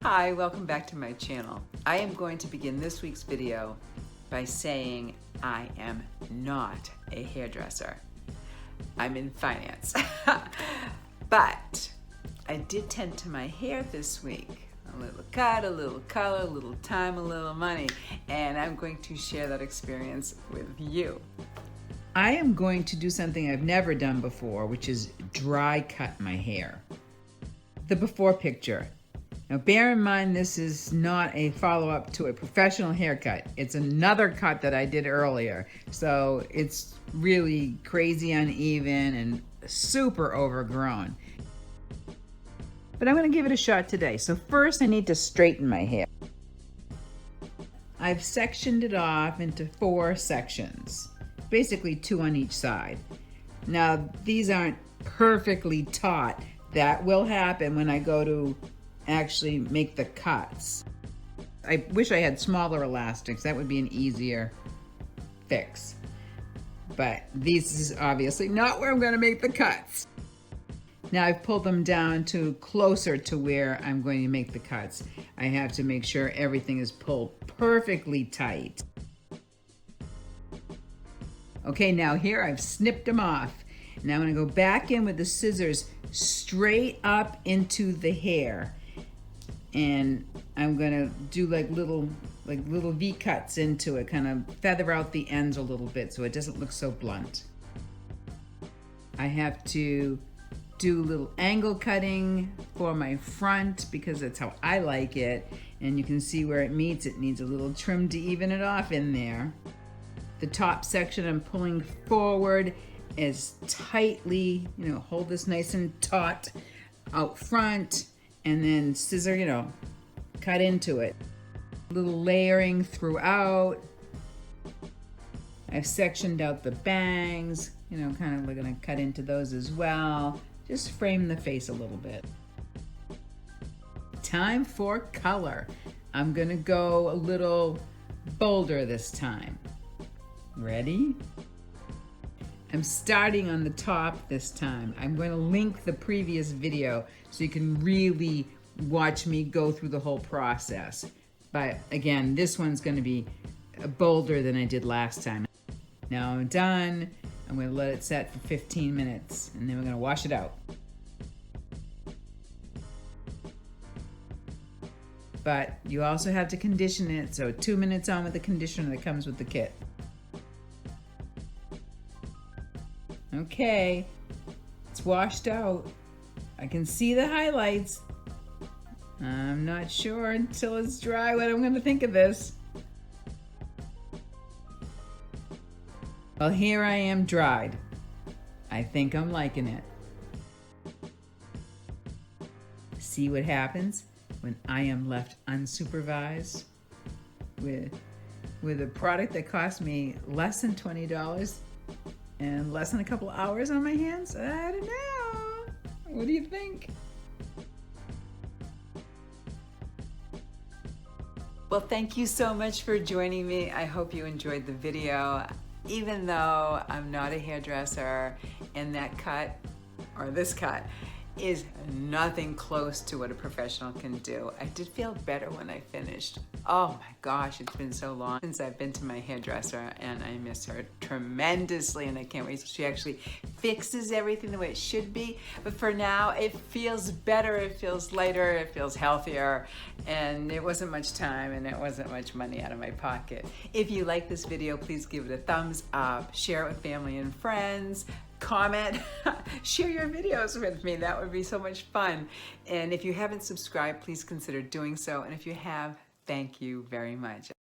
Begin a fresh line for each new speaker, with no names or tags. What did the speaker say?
Hi, welcome back to my channel. I am going to begin this week's video by saying I am not a hairdresser. I'm in finance. But I did tend to my hair this week. A little cut, a little color, a little time, a little money. And I'm going to share that experience with you. I am going to do something I've never done before, which is dry cut my hair. The before picture. Now bear in mind this is not a follow-up to a professional haircut. It's another cut that I did earlier. So it's really crazy uneven and super overgrown. But I'm gonna give it a shot today. So first I need to straighten my hair. I've sectioned it off into 4 sections, basically 2 on each side. Now these aren't perfectly taut. That will happen when I go to actually make the cuts. I wish I had smaller elastics. That would be an easier fix. But this is obviously not where I'm gonna make the cuts. Now I've pulled them down to closer to where I'm going to make the cuts. I have to make sure everything is pulled perfectly tight. Okay, now here I've snipped them off. Now I'm gonna go back in with the scissors straight up into the hair. And I'm gonna do like little V cuts into it, kind of feather out the ends a little bit so it doesn't look so blunt. I have to do little angle cutting for my front because that's how I like it. And you can see where it meets. It needs a little trim to even it off in there. The top section I'm pulling forward as tightly, hold this nice and taut out front. And then scissor, cut into it. A little layering throughout. I've sectioned out the bangs, kind of gonna cut into those as well. Just frame the face a little bit. Time for color. I'm gonna go a little bolder this time. Ready? I'm starting on the top this time. I'm going to link the previous video so you can really watch me go through the whole process. But again, this one's going to be bolder than I did last time. Now I'm done. I'm going to let it set for 15 minutes and then we're going to wash it out. But you also have to condition it, so 2 minutes on with the conditioner that comes with the kit. Okay, it's washed out. I can see the highlights. I'm not sure until it's dry what I'm gonna think of this. Well, here I am dried. I think I'm liking it. See what happens when I am left unsupervised with a product that cost me less than $20 and less than a couple hours on my hands? I don't know. What do you think? Well, thank you so much for joining me. I hope you enjoyed the video. Even though I'm not a hairdresser and that cut, or this cut, is nothing close to what a professional can do. I did feel better when I finished. Oh my gosh, it's been so long since I've been to my hairdresser and I miss her tremendously and I can't wait. She actually fixes everything the way it should be. But for now, it feels better, it feels lighter, it feels healthier, and it wasn't much time and it wasn't much money out of my pocket. If you like this video, please give it a thumbs up, share it with family and friends, comment, share your videos with me. That would be so much fun. And if you haven't subscribed, please consider doing so. And if you have, thank you very much.